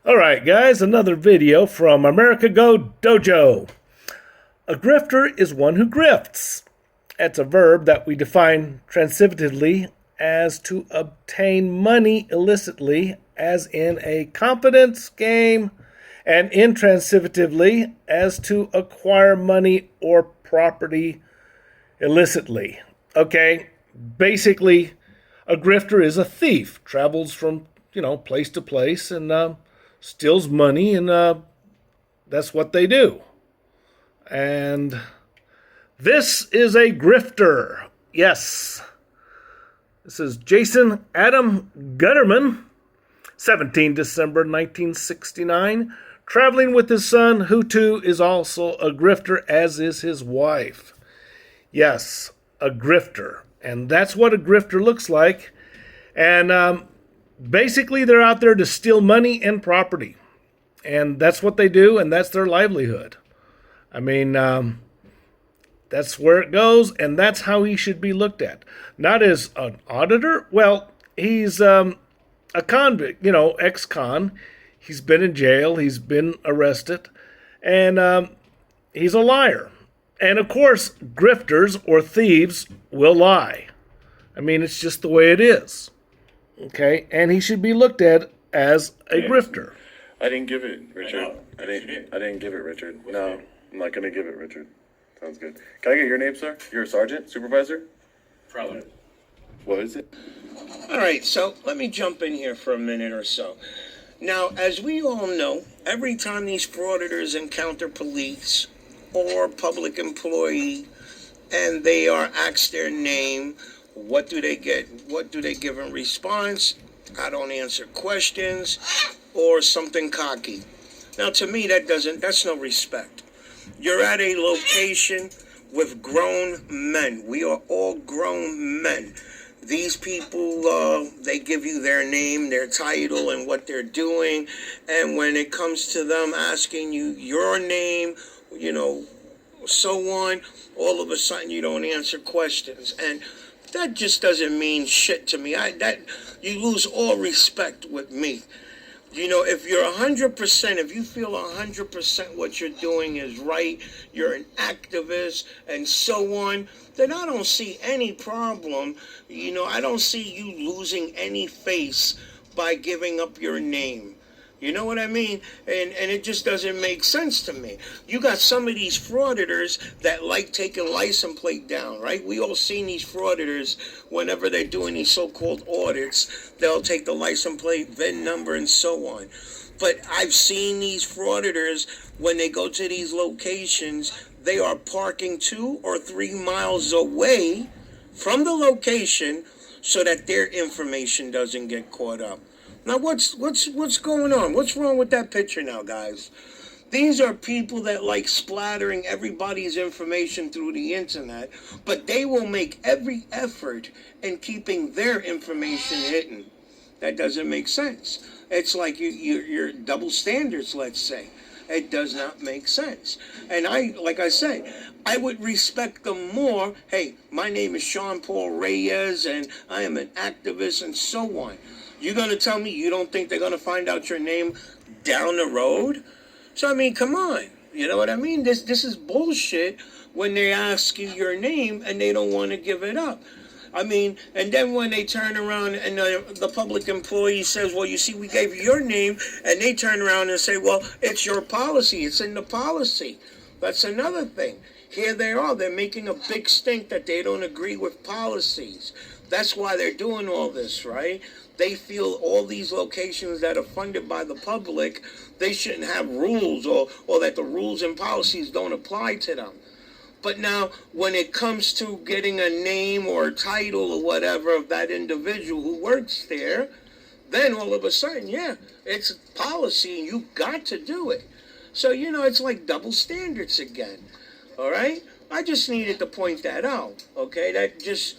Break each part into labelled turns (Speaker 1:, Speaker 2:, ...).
Speaker 1: All right, guys, another video from America Go Dojo. A grifter is one who grifts. It's a verb that we define transitively as to obtain money illicitly, as in a confidence game, and intransitively as to acquire money or property illicitly. Okay, basically, a grifter is a thief, travels from place to place and steals money, and that's what they do. And this is a grifter. Yes. This is Jason Adam Gutterman, 17 December 1969, traveling with his son, who too is also a grifter, as is his wife. Yes, a grifter. And that's what a grifter looks like. And basically, they're out there to steal money and property. And that's what they do, and that's their livelihood. I mean, that's where it goes, and that's how he should be looked at. Not as an auditor. Well, he's a convict, ex-con. He's been in jail. He's been arrested. And he's a liar. And, of course, grifters or thieves will lie. I mean, it's just the way it is. Okay? And he should be looked at as a grifter.
Speaker 2: I didn't give it, Richard. I didn't give it, Richard. No, I'm not going to give it, Richard. Sounds good. Can I get your name, sir? You're a sergeant? Supervisor?
Speaker 3: Probably.
Speaker 2: What is it?
Speaker 3: All right, so let me jump in here for a minute or so. Now, as we all know, every time these frauditors encounter police or public employee and they are asked their name, what do they get? What do they give in response? I don't answer questions, or something cocky. Now, to me, that's no respect. You're at a location with grown men. We are all grown men. These people, they give you their name, their title, and what they're doing. And when it comes to them asking you your name, so on, all of a sudden you don't answer questions. And that just doesn't mean shit to me. You lose all respect with me. If you're 100%, if you feel 100% what you're doing is right, you're an activist and so on, then I don't see any problem. I don't see you losing any face by giving up your name. You know what I mean? And it just doesn't make sense to me. You got some of these frauditors that like taking license plate down, right? We all seen these frauditors whenever they're doing these so-called audits. They'll take the license plate, VIN number, and so on. But I've seen these frauditors, when they go to these locations, they are parking 2 or 3 miles away from the location so that their information doesn't get caught up. Now, what's going on? What's wrong with that picture now, guys? These are people that like splattering everybody's information through the internet, but they will make every effort in keeping their information hidden. That doesn't make sense. It's like you're double standards, let's say. It does not make sense. And like I say, I would respect them more. Hey, my name is Sean Paul Reyes, and I am an activist, and so on. You're going to tell me you don't think they're going to find out your name down the road? So, I mean, come on. You know what I mean? This is bullshit when they ask you your name and they don't want to give it up. I mean, and then when they turn around and the public employee says, well, you see, we gave you your name, and they turn around and say, well, it's your policy. It's in the policy. That's another thing. Here they are. They're making a big stink that they don't agree with policies. That's why they're doing all this, right? They feel all these locations that are funded by the public, they shouldn't have rules, or that the rules and policies don't apply to them. But now, when it comes to getting a name or a title or whatever of that individual who works there, then all of a sudden, yeah, it's policy and you got to do it. So, it's like double standards again. All right? I just needed to point that out. Okay? That just,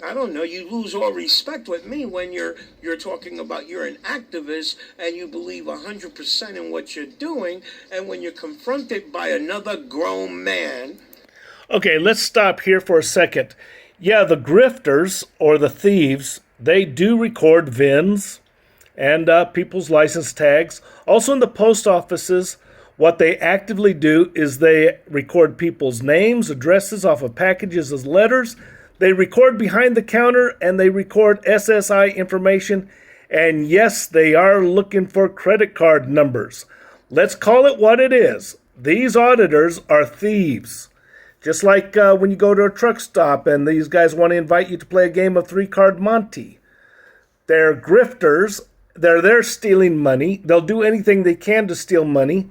Speaker 3: I don't know, you lose all respect with me when you're talking about you're an activist and you believe 100% in what you're doing, and when you're confronted by another grown man.
Speaker 1: Okay, let's stop here for a second. Yeah, the grifters or the thieves, they do record VINs and people's license tags. Also in the post offices, what they actively do is they record people's names, addresses off of packages as letters. They record behind the counter, and they record SSI information. And yes, they are looking for credit card numbers. Let's call it what it is. These auditors are thieves. Just like when you go to a truck stop and these guys want to invite you to play a game of 3-card Monte. They're grifters. They're there stealing money. They'll do anything they can to steal money.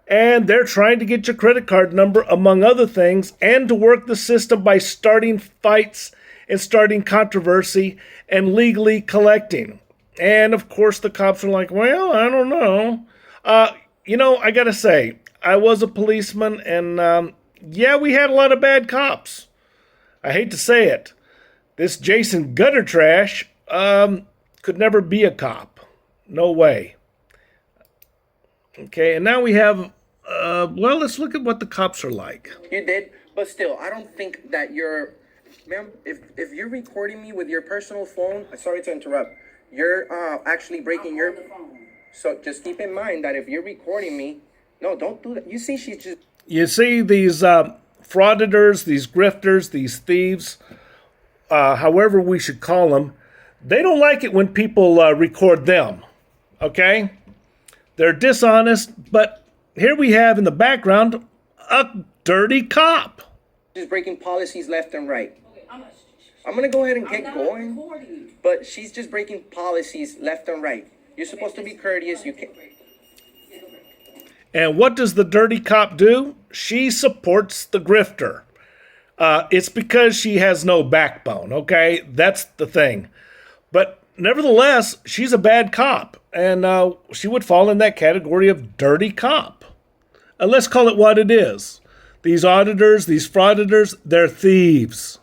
Speaker 1: And they're trying to get your credit card number, among other things, and to work the system by starting fights and starting controversy and legally collecting. And, of course, the cops are like, well, I don't know. I got to say, I was a policeman, and, yeah, we had a lot of bad cops. I hate to say it. This Jason Gutter Trash could never be a cop. No way. Okay, and now we have, let's look at what the cops are like.
Speaker 4: You did, but still, I don't think that you're, ma'am, if you're recording me with your personal phone, sorry to interrupt, you're actually breaking your, so just keep in mind that if you're recording me, no, don't do that. You see, she's just.
Speaker 1: You see these frauditors, these grifters, these thieves, however we should call them, they don't like it when people record them, okay? They're dishonest, but here we have in the background a dirty cop.
Speaker 4: She's breaking policies left and right. I'm going to go ahead and get going, but she's just breaking policies left and right. You're supposed to be courteous. You can't.
Speaker 1: And what does the dirty cop do? She supports the grifter. It's because she has no backbone, okay? That's the thing. But nevertheless, she's a bad cop, and she would fall in that category of dirty cop. Let's call it what it is. These auditors, these frauditors, they're thieves.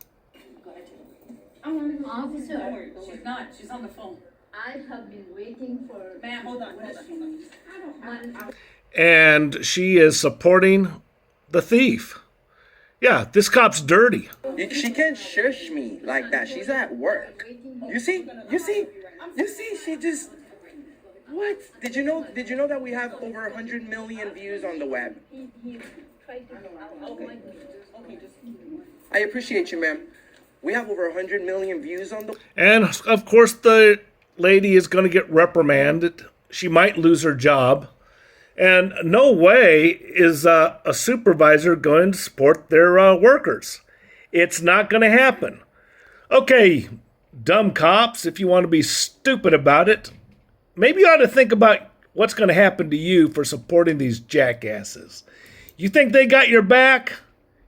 Speaker 5: Officer, she's not. She's on the phone. I have been waiting for. Ma'am, hold on.
Speaker 1: And she is supporting the thief. Yeah, this cop's dirty.
Speaker 4: She can't shush me like that. She's at work. You see, she just. What? Did you know that we have over 100 million views on the web? Okay. I appreciate you, ma'am. We have over 100 million views on the.
Speaker 1: And of course, the lady is going to get reprimanded. She might lose her job. And no way is a supervisor going to support their workers. It's not going to happen. Okay, dumb cops, if you want to be stupid about it, maybe you ought to think about what's going to happen to you for supporting these jackasses. You think they got your back?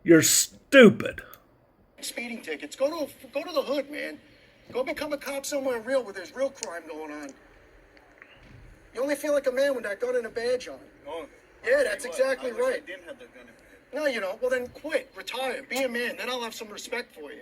Speaker 1: You're stupid.
Speaker 6: Speeding tickets. Go to the hood, man. Go become a cop somewhere real where there's real crime going on. You only feel like a man with that gun and a badge on.
Speaker 7: Oh,
Speaker 6: Yeah, that's exactly right.
Speaker 7: I didn't have the gun.
Speaker 6: No, you don't. Well, then quit. Retire. Be a man. Then I'll have some respect for you.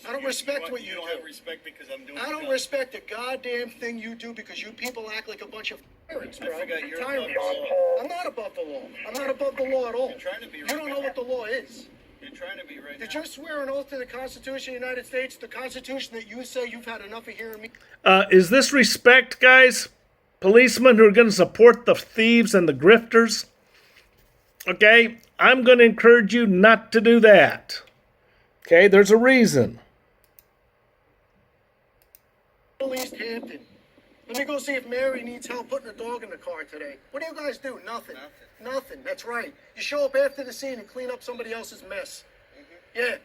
Speaker 6: I don't respect what you
Speaker 7: don't
Speaker 6: do.
Speaker 7: have respect because I'm doing.
Speaker 6: I don't respect a goddamn thing you do because you people act like a bunch of tyrants, bro.
Speaker 7: I forgot you're
Speaker 6: Tyrants.
Speaker 7: above the law.
Speaker 6: I'm not above the law. I'm not above the law at all.
Speaker 7: You're trying to be
Speaker 6: You
Speaker 7: right
Speaker 6: don't know
Speaker 7: now.
Speaker 6: what the law is.
Speaker 7: You're trying to be right
Speaker 6: Did
Speaker 7: now.
Speaker 6: you swear an oath to the Constitution of the United States, the Constitution that you say you've had enough of hearing me?
Speaker 1: Is this respect, guys? Policemen who are going to support the thieves and the grifters? Okay, I'm going to encourage you not to do that. Okay, there's a reason.
Speaker 6: East Hampton. Let me go see if Mary needs help putting her dog in the car today. What do you guys do? Nothing. Nothing. That's right. You show up after the scene and clean up somebody else's mess. Yeah.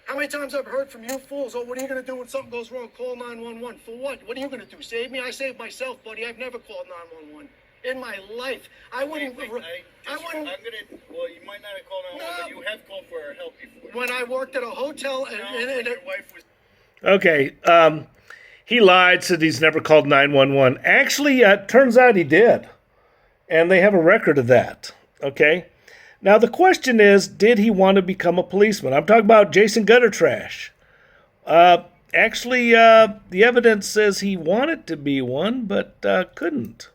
Speaker 6: How many times I've heard from you fools, oh, what are you going to do when something goes wrong? Call 911. For what? What are you going to do? Save me? I saved myself, buddy. I've never called 911 in my life. I wouldn't.
Speaker 7: I'm gonna. Well, you might not have called 911, but you have called for help before.
Speaker 6: When I worked at a hotel and
Speaker 7: your wife was.
Speaker 1: Okay, he lied, said he's never called 911. Actually, it turns out he did. And they have a record of that. Okay? Now, the question is, did he want to become a policeman? I'm talking about Jason Gutter Trash. Actually, the evidence says he wanted to be one, but couldn't.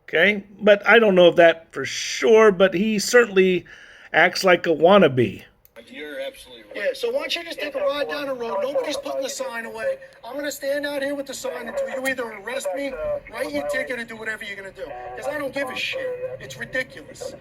Speaker 1: Okay? But I don't know if that for sure, but he certainly acts like a wannabe.
Speaker 7: You're absolutely right.
Speaker 6: Yeah, so why don't you just take a ride down the road? Nobody's putting the sign away. I'm going to stand out here with the sign until you either arrest me, write your ticket, or do whatever you're going to do. Because I don't give a shit. It's ridiculous.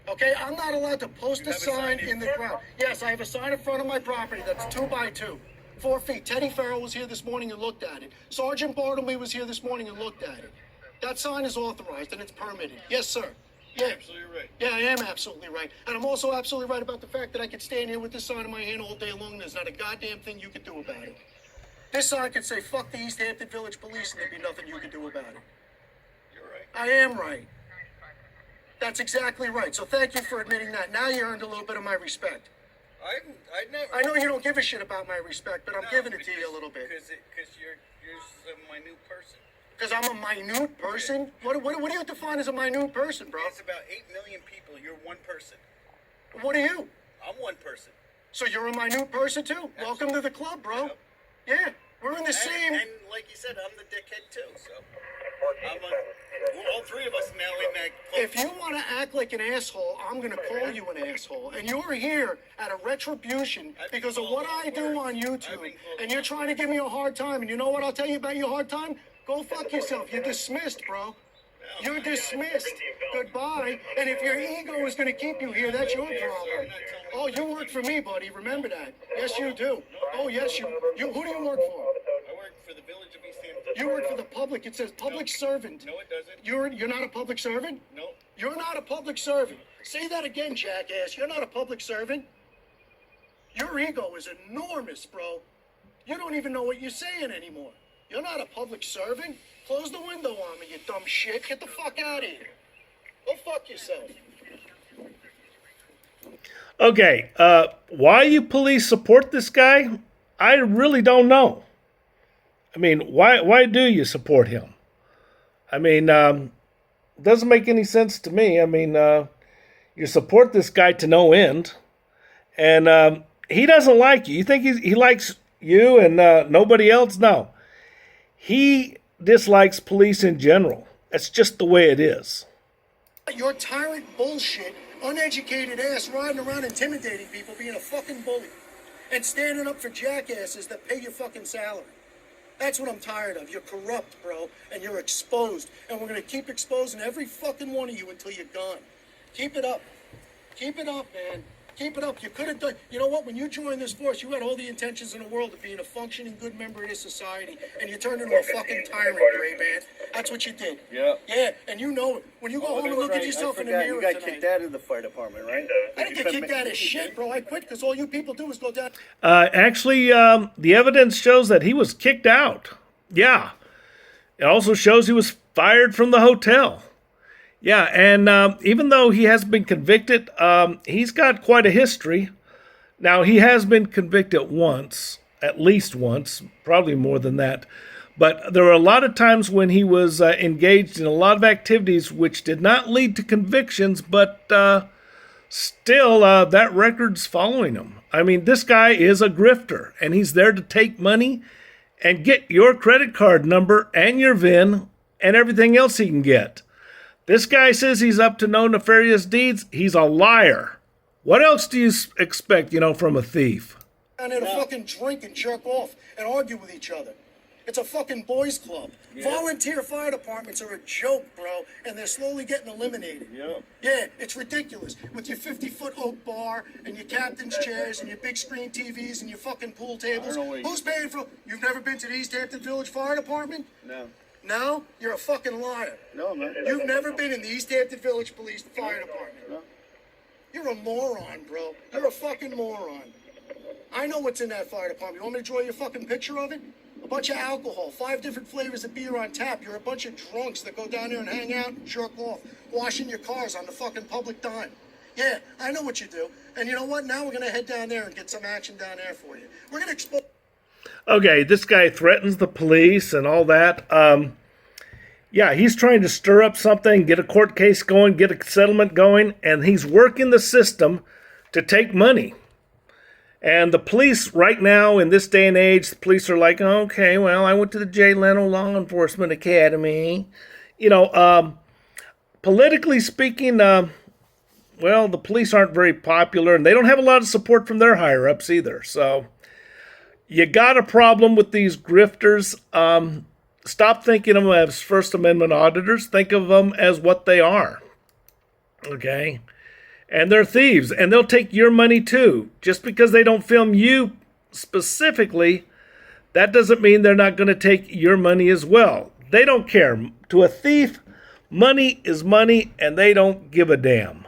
Speaker 6: Okay, I'm not allowed to post a sign in the ground. Yes, I have a sign in front of my property that's 2 by 2, 4 feet. Teddy Farrell was here this morning and looked at it. Sergeant Bartleby was here this morning and looked at it. That sign is authorized and it's permitted. Yes, sir. Yeah.
Speaker 7: Absolutely right.
Speaker 6: Yeah, I am absolutely right. And I'm also absolutely right about the fact that I could stand here with this sign in my hand all day long and there's not a goddamn thing you could do about it. This sign could say, fuck the East Hampton Village Police, and there'd be nothing you could do about it.
Speaker 7: You're right.
Speaker 6: I am right. That's exactly right. So thank you for admitting that. Now you earned a little bit of my respect.
Speaker 7: I never.
Speaker 6: I know you don't give a shit about my respect, but I'm giving it to you a little bit.
Speaker 7: Because you're a minute person.
Speaker 6: Because I'm a minute person? What do you define as a minute person, bro?
Speaker 7: It's about 8 million people. You're one person.
Speaker 6: What are you?
Speaker 7: I'm one person.
Speaker 6: So you're a minute person too?
Speaker 7: Absolutely.
Speaker 6: Welcome to the club, bro.
Speaker 7: Yep.
Speaker 6: Yeah, we're in the same...
Speaker 7: And like you said, I'm the dickhead too, so... all three of us now in that club.
Speaker 6: If you want to act like an asshole, I'm going to call you an asshole. And you're here at a retribution because of what I do on YouTube. And you're trying to give me a hard time. And you know what I'll tell you about your hard time? Go fuck yourself. You're dismissed, bro. You're dismissed. Goodbye. And if your ego is going to keep you here, that's your problem. Oh, you work for me, buddy. Remember that. Yes, you do. Oh, yes, you. Who do you work for?
Speaker 7: I work for the Village of East Hampton.
Speaker 6: You work for the public. It says public servant.
Speaker 7: No, it doesn't.
Speaker 6: You're not a public servant?
Speaker 7: No.
Speaker 6: You're not a public servant. Say that again, jackass. You're not a public servant. Your ego is enormous, bro. You don't even know what you're saying anymore. You're not a public servant. Close the window on me, you dumb shit. Get the fuck out of here. Go fuck yourself.
Speaker 1: Okay, why you police support this guy? I really don't know. I mean, why do you support him? I mean, doesn't make any sense to me. I mean, you support this guy to no end, and he doesn't like you. You think he likes you and nobody else? No. He dislikes police in general. That's just the way it is.
Speaker 6: Your tyrant bullshit, uneducated ass riding around intimidating people, being a fucking bully, and standing up for jackasses that pay your fucking salary. That's what I'm tired of. You're corrupt, bro, and you're exposed. And we're going to keep exposing every fucking one of you until you're gone. Keep it up. Keep it up, man. Keep it up. You could have done... You know what? When you joined this force, you had all the intentions in the world of being a functioning, good member of this society, and you turned into a fucking tyrant, Gray Man. That's what you did.
Speaker 7: Yeah.
Speaker 6: Yeah, and you know it. When you go home and look at yourself in the mirror
Speaker 7: You got
Speaker 6: tonight...
Speaker 7: kicked out of the fire department, right?
Speaker 6: I didn't get kicked out of shit, bro. I quit because all you people do is go down...
Speaker 1: Actually, the evidence shows that he was kicked out. Yeah. It also shows he was fired from the hotel. Yeah, and even though he has been convicted, he's got quite a history. Now, he has been convicted once, at least once, probably more than that. But there were a lot of times when he was engaged in a lot of activities which did not lead to convictions, but still, that record's following him. I mean, this guy is a grifter, and he's there to take money and get your credit card number and your VIN and everything else he can get. This guy says he's up to no nefarious deeds. He's a liar. What else do you expect, from a thief?
Speaker 6: Down there to fucking drink and jerk off and argue with each other. It's a fucking boys club. Yeah. Volunteer fire departments are a joke, bro, and they're slowly getting eliminated.
Speaker 7: Yep.
Speaker 6: Yeah, it's ridiculous. With your 50-foot oak bar and your captain's chairs and your big screen TVs and your fucking pool tables. Who's paying for... You've never been to the East Hampton Village Fire Department?
Speaker 7: No.
Speaker 6: No? You're a fucking liar.
Speaker 7: No, man.
Speaker 6: You've never been in the East Hampton Village Police Fire Department.
Speaker 7: No.
Speaker 6: You're a moron, bro. You're a fucking moron. I know what's in that fire department. You want me to draw you a fucking picture of it? A bunch of alcohol, 5 different flavors of beer on tap. You're a bunch of drunks that go down there and hang out and jerk off, washing your cars on the fucking public dime. Yeah, I know what you do. And you know what? Now we're going to head down there and get some action down there for you. We're going to expose...
Speaker 1: Okay, this guy threatens the police and all that. Yeah, he's trying to stir up something, get a court case going, get a settlement going, and he's working the system to take money. And the police right now, in this day and age, the police are like, okay, well, I went to the Jay Leno Law Enforcement Academy. Politically speaking, well, the police aren't very popular, and they don't have a lot of support from their higher-ups either. So you got a problem with these grifters. Stop thinking of them as First Amendment auditors. Think of them as what they are. Okay? And they're thieves, and they'll take your money too. Just because they don't film you specifically, that doesn't mean they're not going to take your money as well. They don't care. To a thief, money is money, and they don't give a damn.